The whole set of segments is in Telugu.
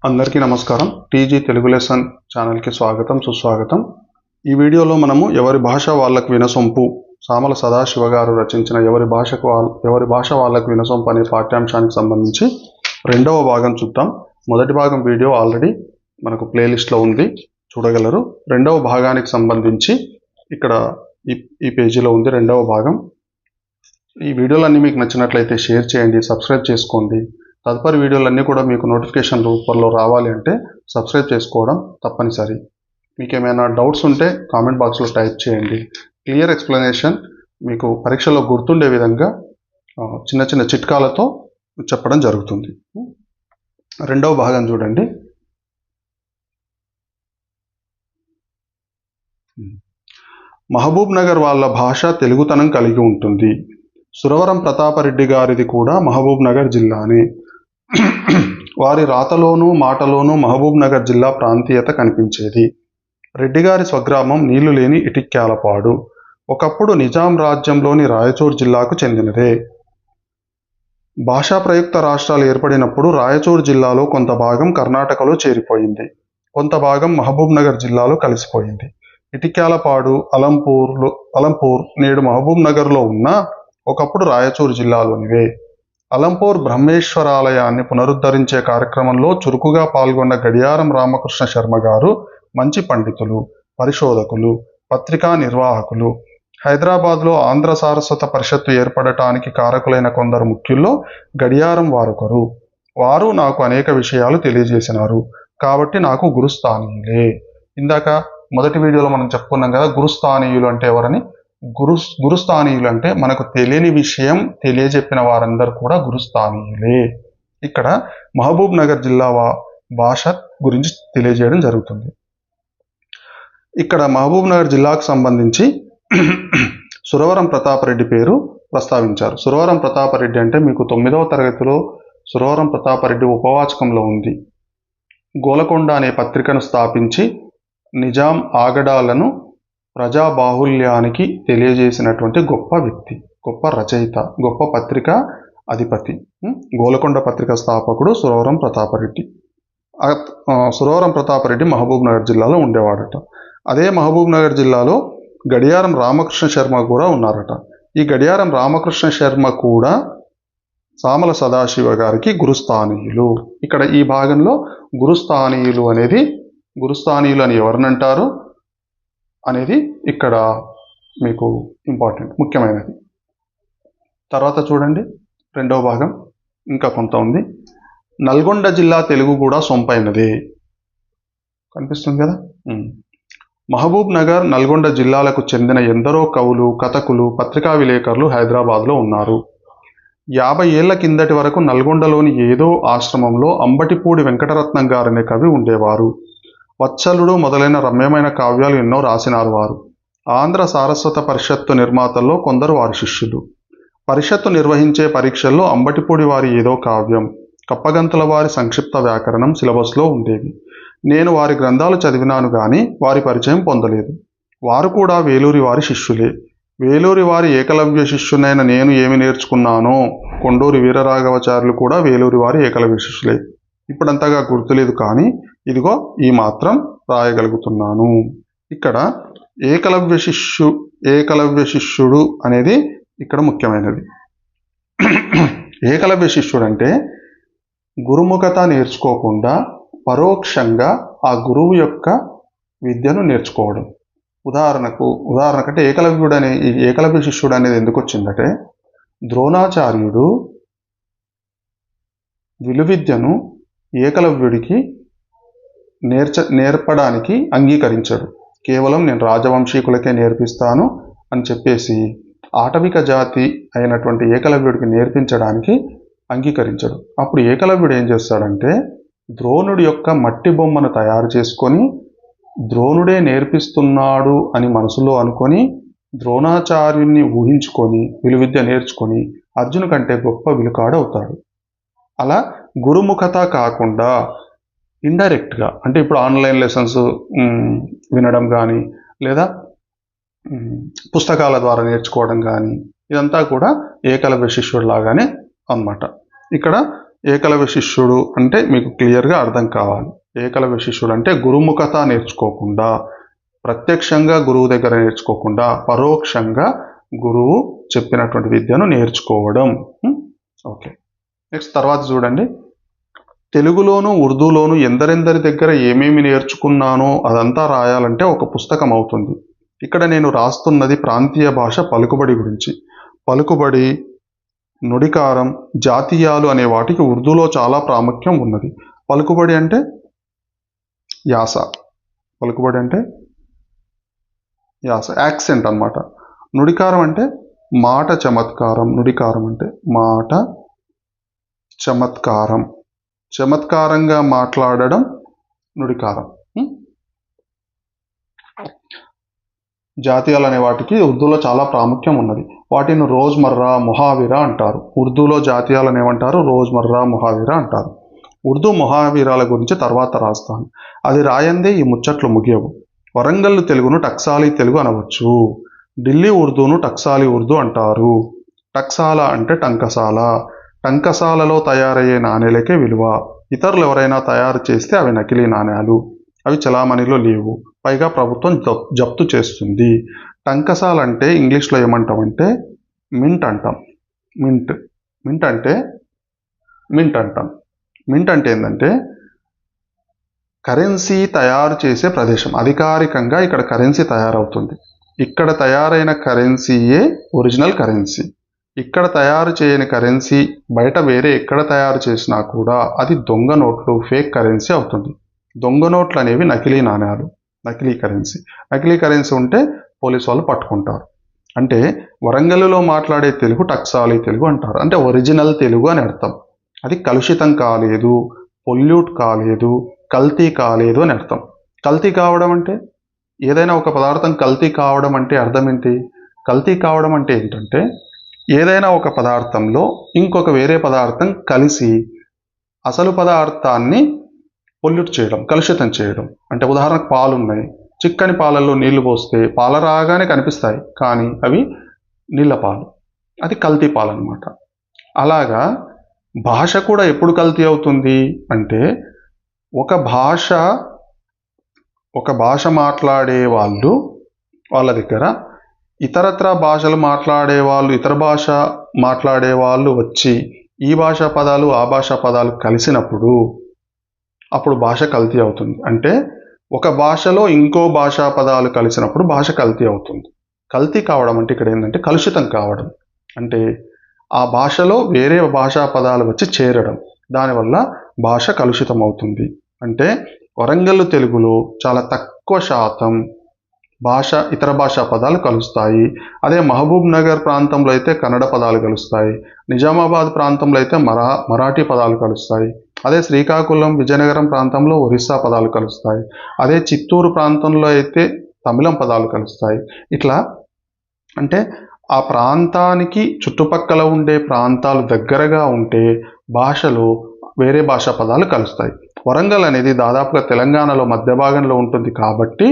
అందరికీ నమస్కారం. టీజీ తెలుగు లెసన్ ఛానల్కి స్వాగతం, సుస్వాగతం. ఈ వీడియోలో మనము ఎవరి భాష వాళ్ళకు వినసొంపు, సామల సదాశివ గారు రచించిన ఎవరి భాష వాళ్ళకు వినసొంపు అనే పాఠ్యాంశానికి సంబంధించి రెండవ భాగం చూద్దాం. మొదటి భాగం వీడియో ఆల్రెడీ మనకు ప్లేలిస్ట్లో ఉంది, చూడగలరు. రెండవ భాగానికి సంబంధించి ఇక్కడ ఈ పేజీలో ఉంది రెండవ భాగం. ఈ వీడియోలన్నీ మీకు నచ్చినట్లయితే షేర్ చేయండి, సబ్స్క్రైబ్ చేసుకోండి. తదుపరి వీడియోలన్నీ కూడా మీకు నోటిఫికేషన్ రూపంలో రావాలి అంటే సబ్స్క్రైబ్ చేసుకోవడం తప్పనిసరి. మీకు ఏమైనా డౌట్స్ ఉంటే కామెంట్ బాక్స్లో టైప్ చేయండి. క్లియర్ ఎక్స్ప్లెనేషన్ మీకు పరీక్షలో గుర్తుండే విధంగా చిన్న చిన్న చిట్కాలతో చెప్పడం జరుగుతుంది. రెండవ భాగం చూడండి. మహబూబ్ నగర్ వాళ్ళ భాష తెలుగుతనం కలిగి ఉంటుంది. సురవరం ప్రతాపరెడ్డి గారిది కూడా మహబూబ్ నగర్ జిల్లానే. వారి రాతలోనూ మాటలోనూ మహబూబ్ నగర్ జిల్లా ప్రాంతీయత కనిపించేది. రెడ్డిగారి స్వగ్రామం నీళ్లు లేని ఇటిక్యాలపాడు ఒకప్పుడు నిజాం రాజ్యంలోని రాయచూర్ జిల్లాకు చెందినదే. భాషా ప్రయుక్త రాష్ట్రాలు ఏర్పడినప్పుడు రాయచూర్ జిల్లాలో కొంత భాగం కర్ణాటకలో చేరిపోయింది, కొంత భాగం మహబూబ్ నగర్ జిల్లాలో కలిసిపోయింది. ఇటిక్యాలపాడు, అలంపూర్ నేడు మహబూబ్ నగర్లో ఉన్న ఒకప్పుడు రాయచూర్ జిల్లాలోనివే. అలంపూర్ బ్రహ్మేశ్వరాలయాన్ని పునరుద్ధరించే కార్యక్రమంలో చురుకుగా పాల్గొన్న గడియారం రామకృష్ణ శర్మ గారు మంచి పండితులు, పరిశోధకులు, పత్రికా నిర్వాహకులు. హైదరాబాద్లో ఆంధ్ర సారస్వత పరిషత్తు ఏర్పడటానికి కారకులైన కొందరు ముఖ్యుల్లో గడియారం వారొకరు. వారు నాకు అనేక విషయాలు తెలియజేసినారు కాబట్టి నాకు గురుస్థానీయులే. ఇందాక మొదటి వీడియోలో మనం చెప్పుకున్నాం కదా, గురుస్థానీయులు అంటే ఎవరని. గురుస్థానీయులు అంటే మనకు తెలియని విషయం తెలియజెప్పిన వారందరూ కూడా గురుస్థానీయులే. ఇక్కడ మహబూబ్ నగర్ జిల్లా భాష గురించి తెలియజేయడం జరుగుతుంది. ఇక్కడ మహబూబ్ నగర్ జిల్లాకు సంబంధించి సురవరం ప్రతాపరెడ్డి పేరు ప్రస్తావించారు. సురవరం ప్రతాపరెడ్డి అంటే మీకు 9వ తరగతిలో సురవరం ప్రతాపరెడ్డి ఉపవాచకంలో ఉంది. గోలకొండ అనే పత్రికను స్థాపించి నిజాం ఆగడాలను ప్రజాబాహుల్యానికి తెలియజేసినటువంటి గొప్ప వ్యక్తి, గొప్ప రచయిత, గొప్ప పత్రిక అధిపతి. గోలకొండ పత్రిక స్థాపకుడు సురవరం ప్రతాపరెడ్డి. సురవరం ప్రతాపరెడ్డి మహబూబ్ నగర్ జిల్లాలో ఉండేవాడట. అదే మహబూబ్ నగర్ జిల్లాలో గడియారం రామకృష్ణ శర్మ కూడా ఉన్నారట. ఈ గడియారం రామకృష్ణ శర్మ కూడా సామల సదాశివ గారికి గురుస్థానీయులు. ఇక్కడ ఈ భాగంలో గురుస్థానీయులు అని ఎవరినంటారు అనేది ఇక్కడ మీకు ఇంపార్టెంట్, ముఖ్యమైనది. తర్వాత చూడండి రెండవ భాగం ఇంకా కొంత ఉంది. నల్గొండ జిల్లా తెలుగు కూడా సొంపైనదే. కనిపిస్తుంది కదా. మహబూబ్ నగర్, నల్గొండ జిల్లాలకు చెందిన ఎందరో కవులు, కథకులు, పత్రికా విలేకరులు హైదరాబాద్లో ఉన్నారు. 50 ఏళ్ల కిందటి వరకు నల్గొండలోని ఏదో ఆశ్రమంలో అంబటిపూడి వెంకటరత్నం గారనే కవి ఉండేవారు. వత్సలుడు మొదలైన రమ్యమైన కావ్యాలు ఎన్నో రాసినారు వారు. ఆంధ్ర సారస్వత పరిషత్తు నిర్మాతల్లో కొందరు వారి శిష్యులు. పరిషత్తు నిర్వహించే పరీక్షల్లో అంబటిపూడి వారి ఏదో కావ్యం, కప్పగంతుల వారి సంక్షిప్త వ్యాకరణం సిలబస్లో ఉండేవి. నేను వారి గ్రంథాలు చదివినాను గాని వారి పరిచయం పొందలేదు. వారు కూడా వేలూరి వారి శిష్యులే. వేలూరి వారి ఏకలవ్య శిష్యునైన నేను ఏమి నేర్చుకున్నానో కొండూరి వీరరాఘవాచార్యులు కూడా వేలూరి వారి ఏకలవ్య శిష్యులే. ఇప్పుడంతగా గుర్తులేదు కానీ ఇదిగో ఈ మాత్రం రాయగలుగుతున్నాను. ఇక్కడ ఏకలవ్య శిష్యుడు అనేది ఇక్కడ ముఖ్యమైనది. ఏకలవ్య శిష్యుడు అంటే గురుముఖత నేర్చుకోకుండా పరోక్షంగా ఆ గురువు యొక్క విద్యను నేర్చుకోవడం. ఉదాహరణకంటే ఏకలవ్య శిష్యుడు అనేది ఎందుకు వచ్చిందంటే, ద్రోణాచార్యుడు విలువిద్యను ఏకలవ్యుడికి నేర్పడానికి అంగీకరించాడు. కేవలం నేను రాజవంశీకులకే నేర్పిస్తాను అని చెప్పేసి ఆటవిక జాతి అయినటువంటి ఏకలవ్యుడికి నేర్పించడానికి అంగీకరించాడు. అప్పుడు ఏకలవ్యుడు ఏం చేస్తాడంటే, ద్రోణుడి యొక్క మట్టి బొమ్మను తయారు చేసుకొని ద్రోణుడే నేర్పిస్తున్నాడు అని మనసులో అనుకొని ద్రోణాచార్యుని ఊహించుకొని విలువిద్య నేర్చుకొని అర్జును కంటే గొప్ప విలుకాడు అవుతాడు. అలా గురుముఖత కాకుండా ఇండైరెక్ట్గా, అంటే ఇప్పుడు ఆన్లైన్ లెసన్స్ వినడం కానీ లేదా పుస్తకాల ద్వారా నేర్చుకోవడం కానీ ఇదంతా కూడా ఏకలవ్య శిష్యుడు లాగానే అన్నమాట. ఇక్కడ ఏకలవ్య శిష్యుడు అంటే మీకు క్లియర్గా అర్థం కావాలి. ఏకలవ్య శిష్యుడు అంటే గురుముఖత నేర్చుకోకుండా, ప్రత్యక్షంగా గురువు దగ్గర నేర్చుకోకుండా పరోక్షంగా గురువు చెప్పినటువంటి విద్యను నేర్చుకోవడం. ఓకే, నెక్స్ట్ తర్వాత చూడండి. తెలుగులోను ఉర్దూలోను ఎందరెందరి దగ్గర ఏమేమి నేర్చుకున్నానో అదంతా రాయాలంటే ఒక పుస్తకం అవుతుంది. ఇక్కడ నేను రాస్తున్నది ప్రాంతీయ భాష పలుకుబడి గురించి. పలుకుబడి, నుడికారం, జాతీయాలు అనే వాటికి ఉర్దూలో చాలా ప్రాముఖ్యం ఉన్నది. పలుకుబడి అంటే యాస, పలుకుబడి అంటే యాస, యాక్సెంట్ అన్నమాట. నుడికారం అంటే మాట చమత్కారం. నుడికారం అంటే మాట చమత్కారం, చమత్కారంగా మాట్లాడడం నుడికారం. జాతీయాలు అనే వాటికి ఉర్దూలో చాలా ప్రాముఖ్యం ఉన్నది. వాటిని రోజ్మర్రా, ముహావిరా అంటారు. ఉర్దూలో జాతీయాలు అనేవంటారు, రోజ్మర్రా, ముహావిరా అంటారు. ఉర్దూ ముహావిరాల గురించి తర్వాత రాస్తాను. అది రాయందే ఈ ముచ్చట్లు ముగియవు. వరంగల్ తెలుగును టక్సాలీ తెలుగు అనవచ్చు. ఢిల్లీ ఉర్దూను టక్సాలీ ఉర్దూ అంటారు. టక్సాల అంటే టంకసాల. టంకసాలలో తయారయ్యే నాణేలకే విలువ. ఇతరులు ఎవరైనా తయారు చేస్తే అవి నకిలీ నాణేలు, అవి చలామణిలో లేవు, పైగా ప్రభుత్వం జప్తు చేస్తుంది. టంకసాల అంటే ఇంగ్లీష్లో ఏమంటామంటే మింట్ అంటాం. మింట్ మింట్ అంటే మింట్ అంటాం. మింట్ అంటే ఏంటంటే కరెన్సీ తయారు చేసే ప్రదేశం. అధికారికంగా ఇక్కడ కరెన్సీ తయారవుతుంది. ఇక్కడ తయారైన కరెన్సీయే ఒరిజినల్ కరెన్సీ. ఇక్కడ తయారు చేయని కరెన్సీ బయట వేరే ఎక్కడ తయారు చేసినా కూడా అది దొంగ నోట్లు, ఫేక్ కరెన్సీ అవుతుంది. దొంగ నోట్లు అనేవి నకిలీ నాణ్యాలు, నకిలీ కరెన్సీ. నకిలీ కరెన్సీ ఉంటే పోలీసు వాళ్ళు పట్టుకుంటారు. అంటే వరంగల్లో మాట్లాడే తెలుగు టక్సాలీ తెలుగు అంటారు. అంటే ఒరిజినల్ తెలుగు అని అర్థం. అది కలుషితం కాలేదు, పొల్యూట్ కాలేదు, కల్తీ కాలేదు అని అర్థం. కల్తీ కావడం అంటే ఏదైనా ఒక పదార్థం కల్తీ కావడం అంటే అర్థం ఏంటి? కల్తీ కావడం అంటే ఏంటంటే ఏదైనా ఒక పదార్థంలో ఇంకొక వేరే పదార్థం కలిసి అసలు పదార్థాన్ని పొల్యూట్ చేయడం, కలుషితం చేయడం. అంటే ఉదాహరణకు పాలు ఉన్నాయి, చిక్కని పాలల్లో నీళ్లు పోస్తే పాల రాగానే కనిపిస్తాయి, కానీ అవి నీళ్ళ పాలు, అది కల్తీ పాలు అన్నమాట. అలాగా భాష కూడా ఎప్పుడు కల్తీ అవుతుంది అంటే ఒక భాష మాట్లాడే వాళ్ళ దగ్గర ఇతరత్ర భాషలు మాట్లాడే వాళ్ళు, ఇతర భాష మాట్లాడే వాళ్ళు వచ్చి ఈ భాషా పదాలు ఆ భాషా పదాలు కలిసినప్పుడు అప్పుడు భాష కల్తీ అవుతుంది. అంటే ఒక భాషలో ఇంకో భాషా పదాలు కలిసినప్పుడు భాష కల్తీ అవుతుంది. కల్తీ కావడం అంటే ఇక్కడ ఏంటంటే కలుషితం కావడం. అంటే ఆ భాషలో వేరే భాషా పదాలు వచ్చి చేరడం, దానివల్ల భాష కలుషితం అవుతుంది. అంటే వరంగల్ తెలుగులో చాలా తక్కువ శాతం ఇతర భాషా పదాలు కలుస్తాయి. అదే మహబూబ్ నగర్ ప్రాంతంలో అయితే కన్నడ పదాలు కలుస్తాయి. నిజామాబాద్ ప్రాంతంలో అయితే మరాఠీ పదాలు కలుస్తాయి. అదే శ్రీకాకుళం, విజయనగరం ప్రాంతంలో ఒరిస్సా పదాలు కలుస్తాయి. అదే చిత్తూరు ప్రాంతంలో అయితే తమిళం పదాలు కలుస్తాయి. ఇట్లా అంటే ఆ ప్రాంతానికి చుట్టుపక్కల ఉండే ప్రాంతాలు దగ్గరగా ఉంటే భాషలో వేరే భాషా పదాలు కలుస్తాయి. వరంగల్ అనేది దాదాపుగా తెలంగాణలో మధ్య భాగంలో ఉంటుంది కాబట్టి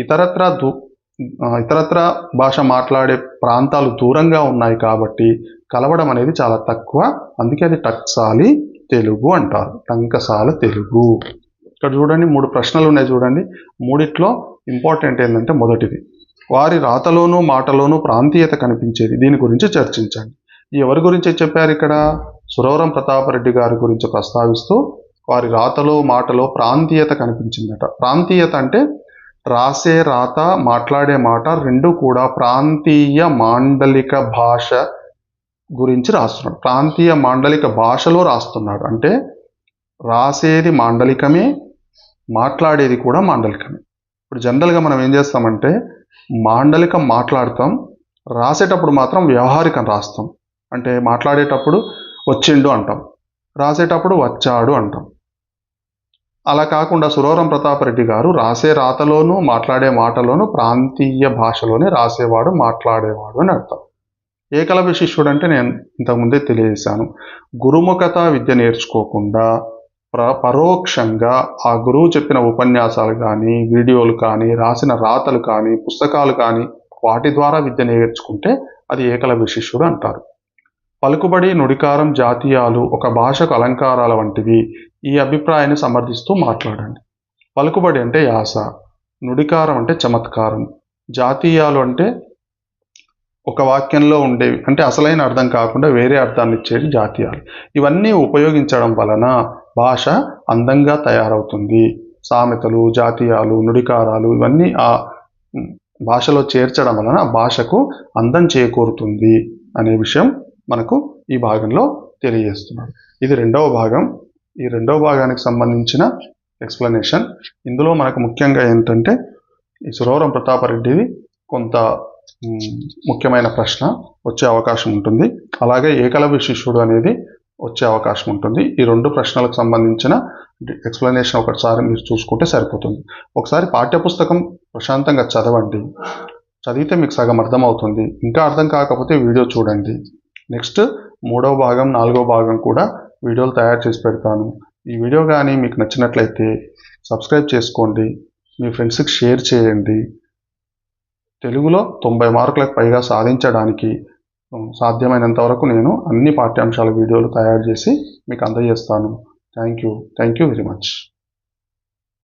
ఇతరత్ర భాష మాట్లాడే ప్రాంతాలు దూరంగా ఉన్నాయి కాబట్టి కలవడం అనేది చాలా తక్కువ. అందుకే అది టక్సాలీ తెలుగు అంటారు, టంకసాల తెలుగు. ఇక్కడ చూడండి 3 ప్రశ్నలు ఉన్నాయి చూడండి. మూడిట్లో ఇంపార్టెంట్ ఏంటంటే మొదటిది, వారి రాతలోనూ మాటలోనూ ప్రాంతీయత కనిపించేది, దీని గురించి చర్చించండి. ఎవరి గురించి చెప్పారు ఇక్కడ? సురవరం ప్రతాపరెడ్డి గారి గురించి ప్రస్తావిస్తూ వారి రాతలో మాటలో ప్రాంతీయత కనిపించిందట. ప్రాంతీయత అంటే రాసే రాత, మాట్లాడే మాట రెండు కూడా ప్రాంతీయ మాండలిక భాష గురించి రాస్తున్నాడు. ప్రాంతీయ మాండలిక భాషలో రాస్తున్నాడు. అంటే రాసేది మాండలికమే, మాట్లాడేది కూడా మాండలికమే. ఇప్పుడు జనరల్గా మనం ఏం చేస్తామంటే మాండలికం మాట్లాడతాం, రాసేటప్పుడు మాత్రం వ్యవహారికం రాస్తాం. అంటే మాట్లాడేటప్పుడు వచ్చిండు అంటాం, రాసేటప్పుడు వచ్చాడు అంటాం. అలా కాకుండా సురవరం ప్రతాపరెడ్డి గారు రాసే రాతలోనూ మాట్లాడే మాటలోనూ ప్రాంతీయ భాషలోనే రాసేవాడు, మాట్లాడేవాడు అని అర్థం. ఏకలవ్య శిష్యుడు అంటే నేను ఇంతకుముందే తెలియజేశాను. గురుముఖత విద్య నేర్చుకోకుండా పరోక్షంగా ఆ గురువు చెప్పిన ఉపన్యాసాలు కానీ, వీడియోలు కానీ, రాసిన రాతలు కానీ, పుస్తకాలు కానీ వాటి ద్వారా విద్య నేర్చుకుంటే అది ఏకలవ్య శిష్యుడు అంటారు. పలుకుబడి, నుడికారం, జాతీయాలు ఒక భాషకు అలంకారాల వంటివి. ఈ అభిప్రాయాన్ని సమర్థిస్తూ మాట్లాడండి. పలుకుబడి అంటే యాస, నుడికారం అంటే చమత్కారం, జాతీయాలు అంటే ఒక వాక్యంలో ఉండేవి, అంటే అసలైన అర్థం కాకుండా వేరే అర్థాన్ని ఇచ్చేది జాతీయాలు. ఇవన్నీ ఉపయోగించడం వలన భాష అందంగా తయారవుతుంది. సామెతలు, జాతీయాలు, నుడికారాలు ఇవన్నీ ఆ భాషలో చేర్చడం వలన భాషకు అందం చేకూరుతుంది అనే విషయం మనకు ఈ భాగంలో తెలియజేస్తున్నాడు. ఇది రెండవ భాగం. ఈ రెండవ భాగానికి సంబంధించిన ఎక్స్ప్లెనేషన్. ఇందులో మనకు ముఖ్యంగా ఏంటంటే ఈ సురవరం ప్రతాపరెడ్డిది కొంత ముఖ్యమైన ప్రశ్న వచ్చే అవకాశం ఉంటుంది. అలాగే ఏకలవ్య శిష్యుడు అనేది వచ్చే అవకాశం ఉంటుంది. ఈ రెండు ప్రశ్నలకు సంబంధించిన ఎక్స్ప్లెనేషన్ ఒకసారి మీరు చూసుకుంటే సరిపోతుంది. ఒకసారి పాఠ్యపుస్తకం ప్రశాంతంగా చదవండి. చదివితే మీకు సగం అర్థమవుతుంది. ఇంకా అర్థం కాకపోతే వీడియో చూడండి. నెక్స్ట్ 3వ భాగం 4వ భాగం కూడా వీడియోలు తయారు చేసి పెడతాను. ఈ వీడియో కానీ మీకు నచ్చినట్లయితే సబ్స్క్రైబ్ చేసుకోండి, మీ ఫ్రెండ్స్కి షేర్ చేయండి. తెలుగులో 90 మార్కులకు పైగా సాధించడానికి సాధ్యమైనంత వరకు నేను అన్ని పాఠ్యాంశాల వీడియోలు తయారు చేసి మీకు అందజేస్తాను. Thank you very much.